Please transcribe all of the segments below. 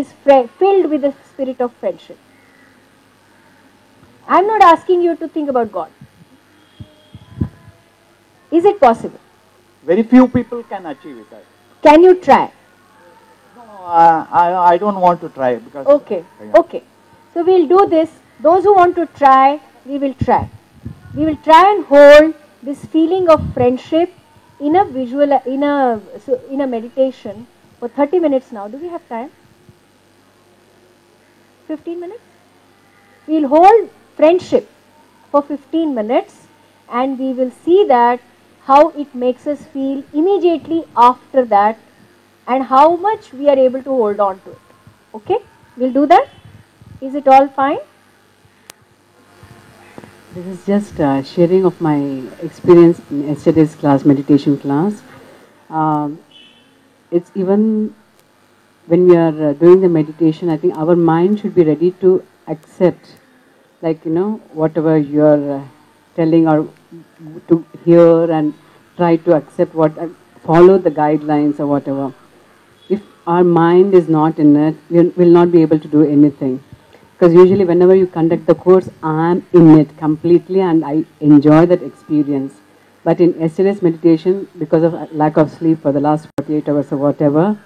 is filled with the spirit of friendship. I am not asking you to think about God. Is it possible? Very few people can achieve it. Can you try? No, I don't want to try because. Okay, okay. So we'll do this. Those who want to try, we will try. We will try and hold this feeling of friendship in a visual, in a meditation for 30 minutes now. Do we have time? 15 minutes? We'll hold friendship for 15 minutes and we will see that how it makes us feel immediately after that and how much we are able to hold on to it. Okay? We'll do that. Is it all fine? This is just sharing of my experience in yesterday's class, meditation class. It's even when we are doing the meditation, I think our mind should be ready to accept, like, whatever you are telling or to hear and try to accept follow the guidelines or whatever. If our mind is not in it, we will not be able to do anything. Because usually whenever you conduct the course, I'm in it completely and I enjoy that experience. But in yesterday's meditation, because of lack of sleep for the last 48 hours or whatever,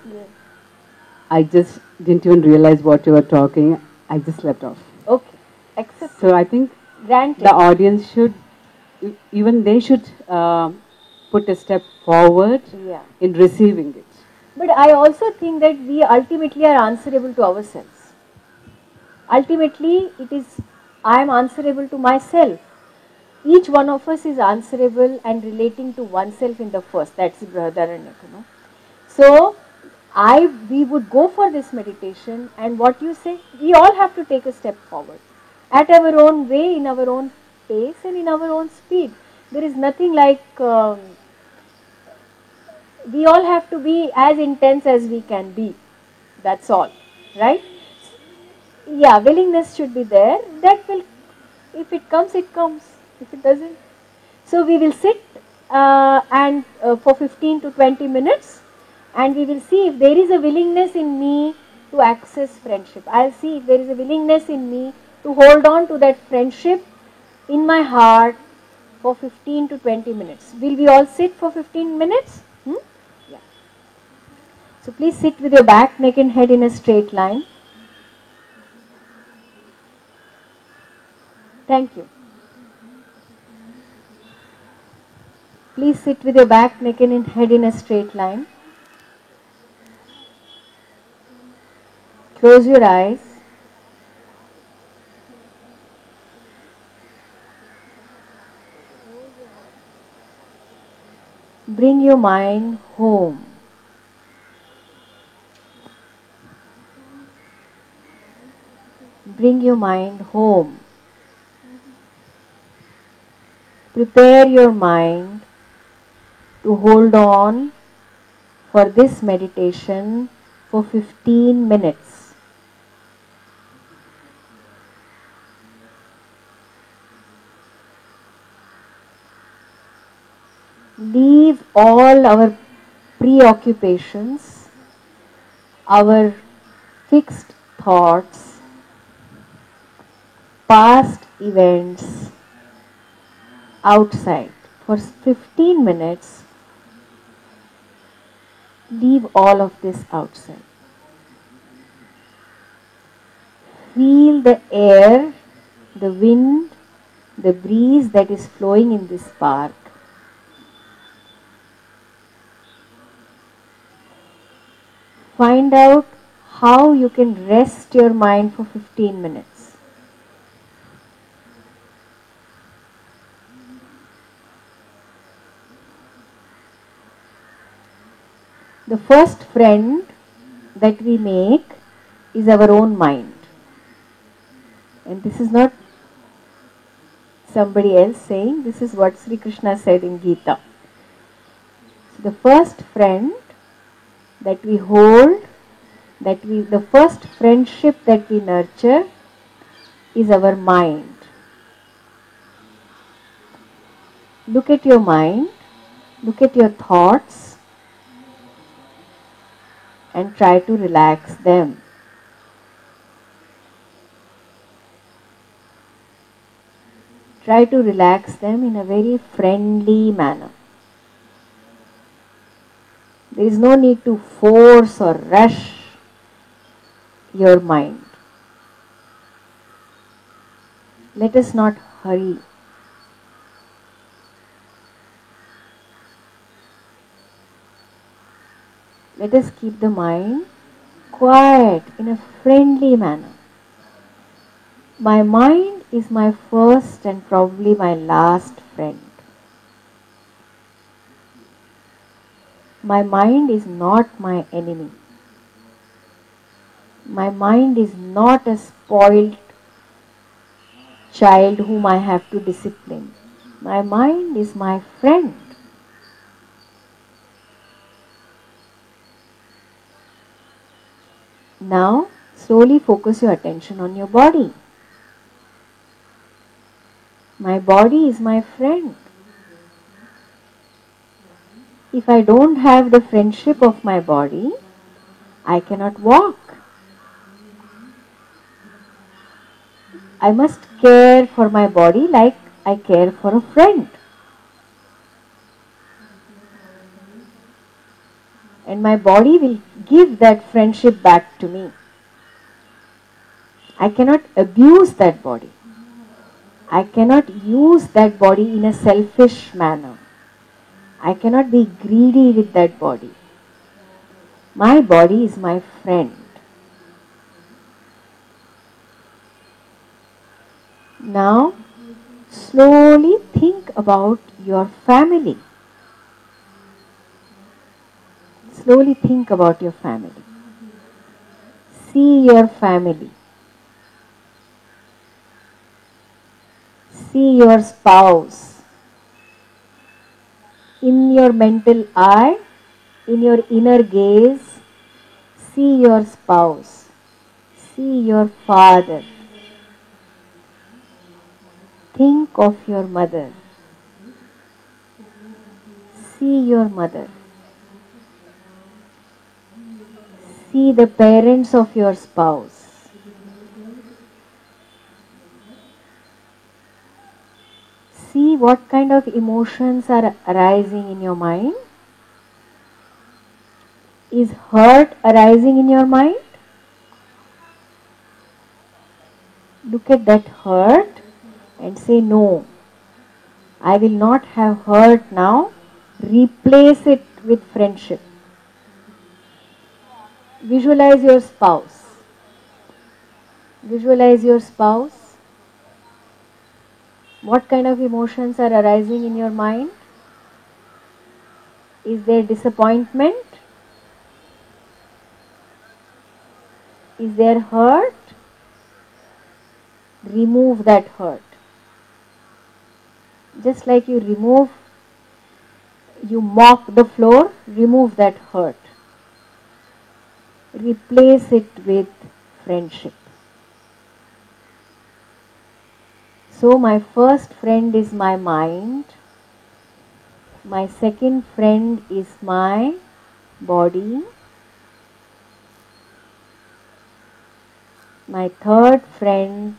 I just didn't even realize what you were talking. I just slept off. Okay. Accept. So I think Granted. the audience should, even they should put a step forward in receiving it. But I also think that we ultimately are answerable to ourselves. Ultimately, it is I am answerable to myself. Each one of us is answerable and relating to oneself in the first. That's Brihadaranyaka. So, we would go for this meditation, and what you say, we all have to take a step forward at our own way, in our own pace, and in our own speed. There is nothing like we all have to be as intense as we can be. That's all, right? Yeah, willingness should be there. That will, if it comes, it comes. If it doesn't, so we will sit and for 15 to 20 minutes, and we will see if there is a willingness in me to access friendship. I'll see if there is a willingness in me to hold on to that friendship in my heart for 15 to 20 minutes. Will we all sit for 15 minutes? Yeah. So please sit with your back, neck and head in a straight line. Thank you. Please sit with your back, neck and head in a straight line. Close your eyes. Bring your mind home. Bring your mind home. Prepare your mind to hold on for this meditation for 15 minutes. Leave all our preoccupations, our fixed thoughts, past events outside. For 15 minutes, leave all of this outside. Feel the air, the wind, the breeze that is flowing in this park. Find out how you can rest your mind for 15 minutes. The first friend that we make is our own mind. And this is not somebody else saying, this is what Sri Krishna said in Gita. So the first friend that we hold, the first friendship that we nurture is our mind. Look at your mind, look at your thoughts, and try to relax them. try to relax them in a very friendly manner. There is no need to force or rush your mind. Let us not hurry. Let us keep the mind quiet in a friendly manner. My mind is my first and probably my last friend. My mind is not my enemy. My mind is not a spoiled child whom I have to discipline. My mind is my friend. Now, slowly focus your attention on your body. My body is my friend. If I don't have the friendship of my body, I cannot walk. I must care for my body like I care for a friend. And my body will give that friendship back to me. I cannot abuse that body. I cannot use that body in a selfish manner. I cannot be greedy with that body. My body is my friend. Now, slowly think about your family. Slowly think about your family. See your family. See your spouse. In your mental eye, in your inner gaze, see your spouse. See your father. Think of your mother. See your mother. See the parents of your spouse. See what kind of emotions are arising in your mind. Is hurt arising in your mind? Look at that hurt and say, no, I will not have hurt now. Replace it with friendship. Visualize your spouse. Visualize your spouse. What kind of emotions are arising in your mind? Is there disappointment? Is there hurt? Remove that hurt. Just like you mop the floor, remove that hurt. Replace it with friendship. So my first friend is my mind. My second friend is my body. My third friend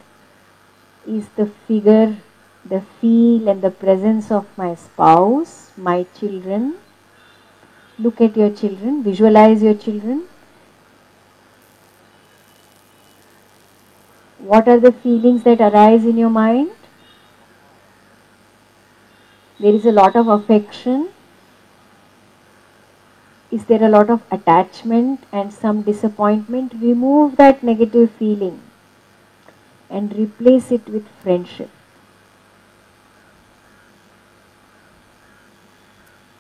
is the figure, the feel and the presence of my spouse, my children. Look at your children, visualize your children. What are the feelings that arise in your mind? There is a lot of affection. Is there a lot of attachment and some disappointment? Remove that negative feeling and replace it with friendship.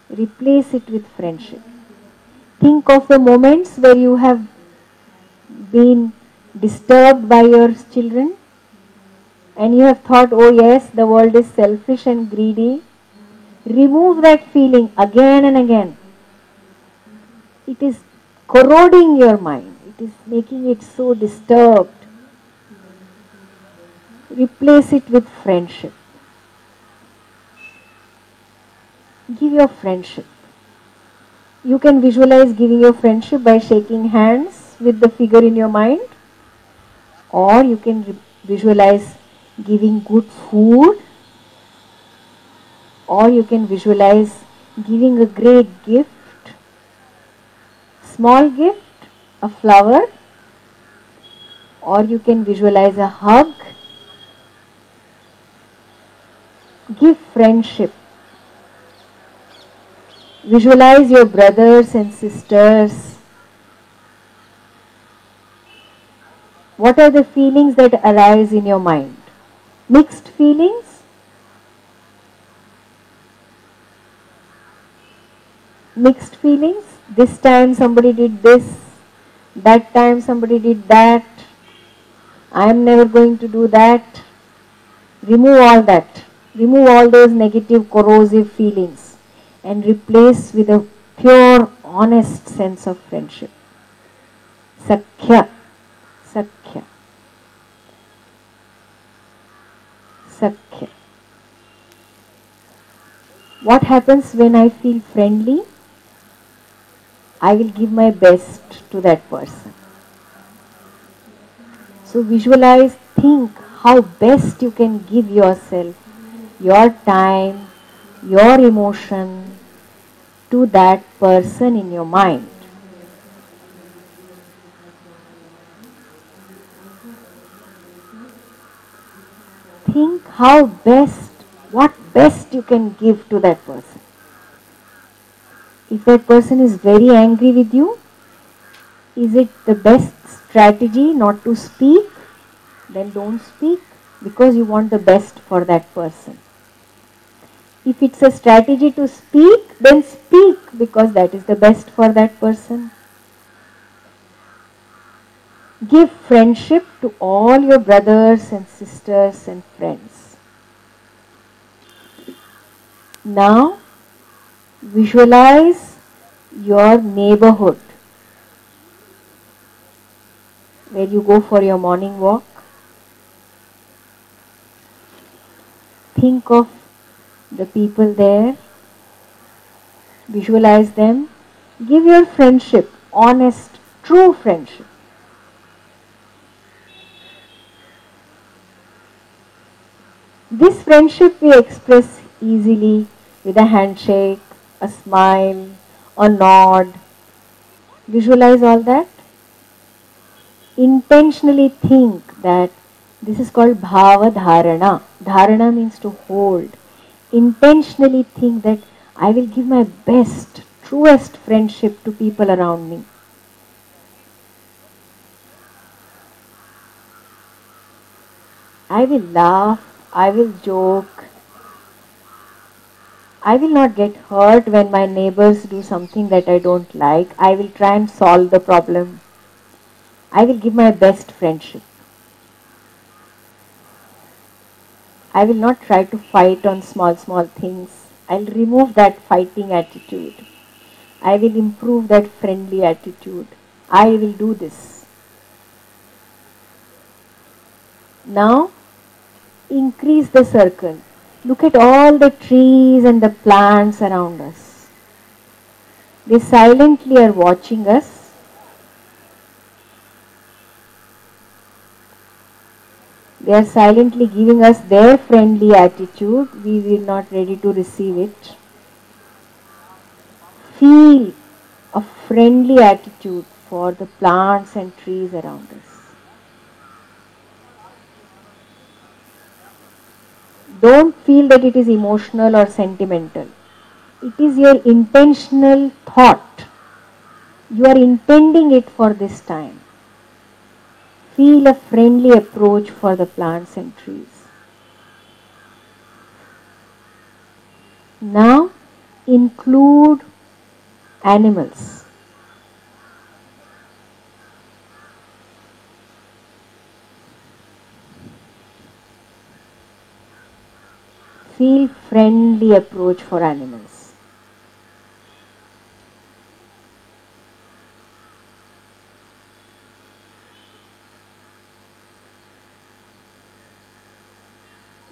Replace it with friendship. Think of the moments where you have been disturbed by your children and you have thought, oh yes, the world is selfish and greedy. Remove that feeling again and again. It is corroding your mind. It is making it so disturbed. Replace it with friendship. Give your friendship. You can visualize giving your friendship by shaking hands with the figure in your mind, or you can visualize giving good food or you can visualize giving a great gift, small gift, a flower, or you can visualize a hug. Give friendship. Visualize your brothers and sisters. What are the feelings that arise in your mind? Mixed feelings? Mixed feelings? This time somebody did this, that time somebody did that, I am never going to do that. Remove all that. Remove all those negative, corrosive feelings and replace with a pure, honest sense of friendship. Sakhya. Sakhya. Sakhya. What happens when I feel friendly? I will give my best to that person. So visualize, think how best you can give yourself, your time, your emotion to that person in your mind. Think how best, what best you can give to that person. If that person is very angry with you, is it the best strategy not to speak? Then don't speak, because you want the best for that person. If it's a strategy to speak, then speak, because that is the best for that person. Give friendship to all your brothers and sisters and friends. Now, visualize your neighborhood where you go for your morning walk. Think of the people there. Visualize them. Give your friendship, honest, true friendship. This friendship we express easily with a handshake, a smile, a nod. Visualize all that. Intentionally think that this is called bhava dharana. Dharana means to hold. Intentionally think that I will give my best, truest friendship to people around me. I will laugh, I will joke. I will not get hurt when my neighbors do something that I don't like. I will try and solve the problem. I will give my best friendship. I will not try to fight on small things. I will remove that fighting attitude. I will improve that friendly attitude. I will do this. Now, increase the circle. Look at all the trees and the plants around us. They silently are watching us. They are silently giving us their friendly attitude. We are not ready to receive it. Feel a friendly attitude for the plants and trees around us. Don't feel that it is emotional or sentimental. It is your intentional thought. You are intending it for this time. Feel a friendly approach for the plants and trees. Now, include animals. Feel friendly approach for animals.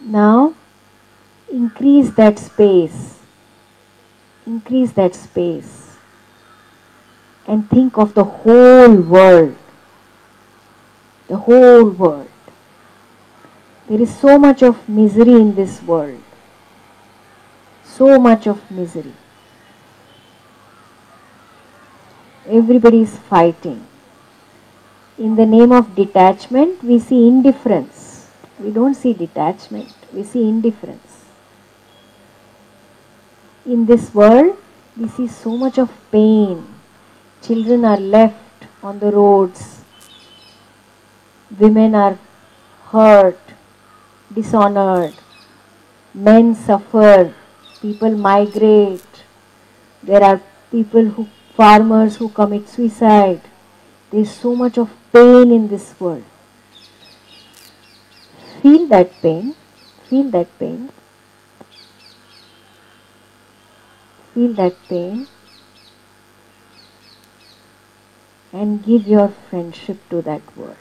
Now, increase that space. Increase that space. And think of the whole world. The whole world. There is so much of misery in this world. So much of misery. Everybody is fighting. In the name of detachment, we see indifference. We don't see detachment, we see indifference. In this world, we see so much of pain. Children are left on the roads. Women are hurt, dishonored. Men suffer. People migrate. There are farmers who commit suicide. There is so much of pain in this world. Feel that pain. Feel that pain. Feel that pain. And give your friendship to that world.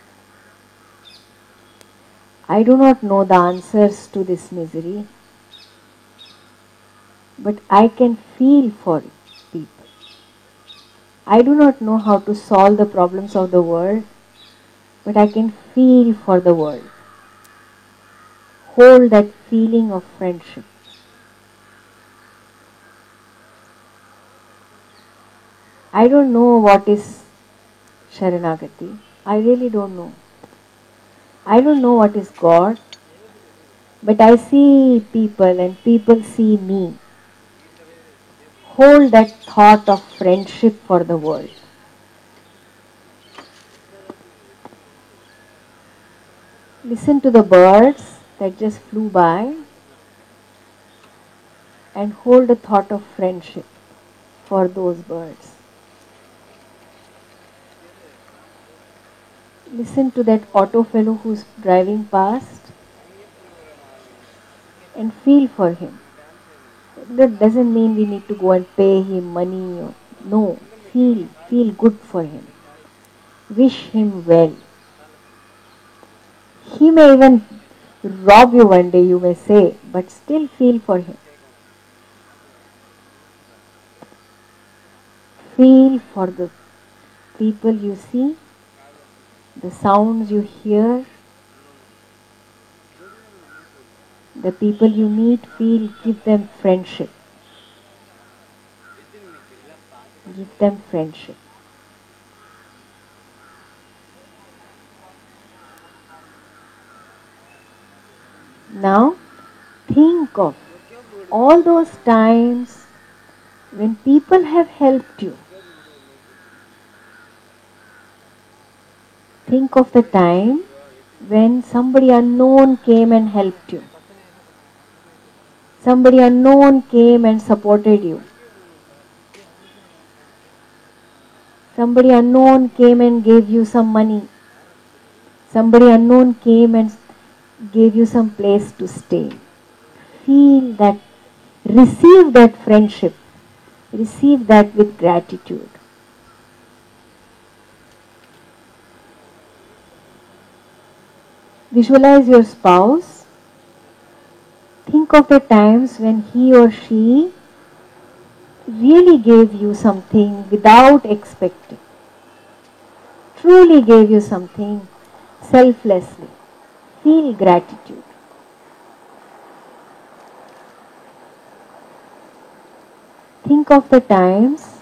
I do not know the answers to this misery, but I can feel for people. I do not know how to solve the problems of the world, but I can feel for the world. Hold that feeling of friendship. I don't know what is Sharanagati. I really don't know. I don't know what is God, but I see people and people see me. Hold that thought of friendship for the world. Listen to the birds that just flew by and hold a thought of friendship for those birds. Listen to that auto fellow who's driving past and feel for him. That doesn't mean we need to go and pay him money. No, feel good for him. Wish him well. He may even rob you one day, you may say, but still feel for him. Feel for the people you see, the sounds you hear, the people you meet, give them friendship. Give them friendship. Now, think of all those times when people have helped you. Think of the time when somebody unknown came and helped you. Somebody unknown came and supported you. Somebody unknown came and gave you some money. Somebody unknown came and gave you some place to stay. Feel that, receive that friendship. Receive that with gratitude. Visualize your spouse. Think of the times when he or she really gave you something without expecting. Truly gave you something selflessly. Feel gratitude. Think of the times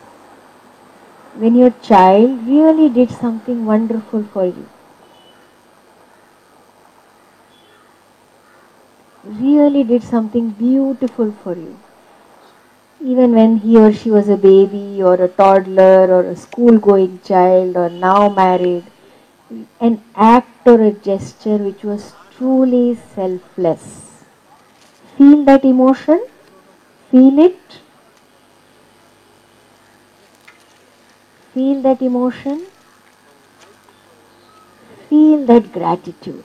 when your child really did something wonderful for you. Really did something beautiful for you. Even when he or she was a baby or a toddler or a school-going child or now married, an act or a gesture which was truly selfless. Feel that emotion. Feel it. Feel that emotion. Feel that gratitude.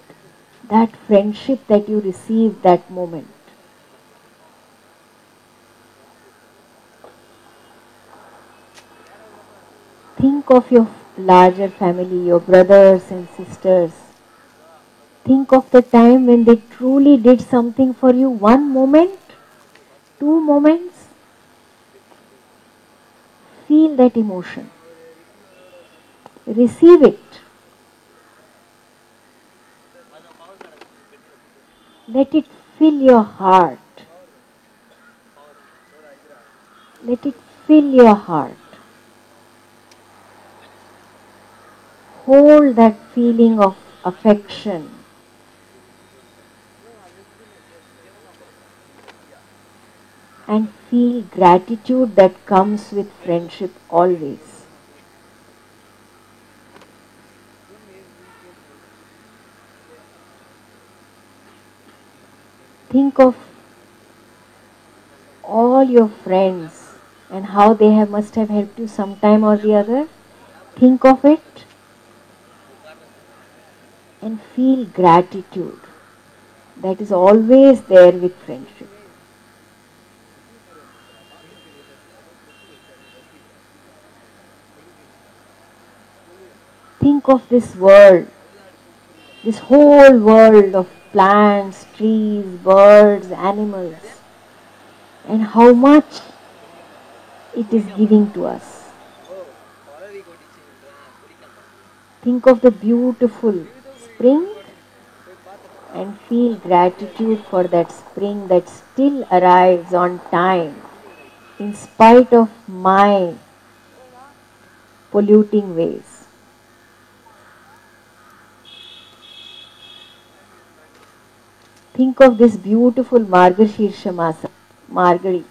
That friendship that you received that moment. Think of your larger family, your brothers and sisters. Think of the time when they truly did something for you. One moment, 2 moments. Feel that emotion. Receive it. Let it fill your heart. Let it fill your heart. Hold that feeling of affection. And feel gratitude that comes with friendship always. Think of all your friends and how they must have helped you sometime or the other. Think of it and feel gratitude that is always there with friendship. Think of this world, this whole world of plants, trees, birds, animals, and how much it is giving to us. Think of the beautiful spring and feel gratitude for that spring that still arrives on time in spite of my polluting ways. Think of this beautiful Margashirsha Masa, Margari.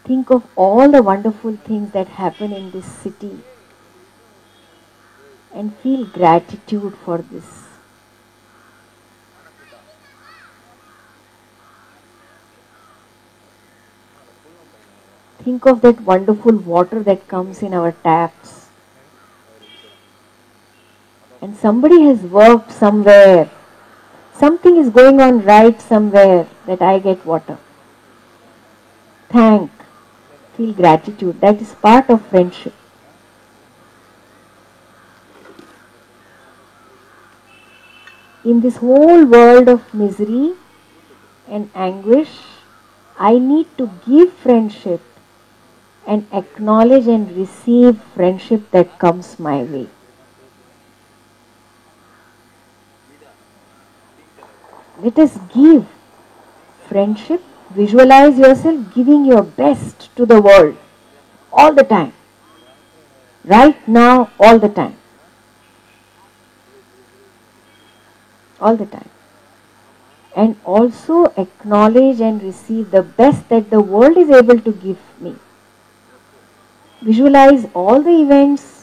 Think of all the wonderful things that happen in this city and feel gratitude for this. Think of that wonderful water that comes in our taps. And somebody has worked somewhere. Something is going on right somewhere that I get water. Thank. Feel gratitude. That is part of friendship. In this whole world of misery and anguish, I need to give friendship and acknowledge and receive friendship that comes my way. Let us give friendship. Visualize yourself giving your best to the world all the time. Right now, all the time. All the time. And also acknowledge and receive the best that the world is able to give me. Visualize all the events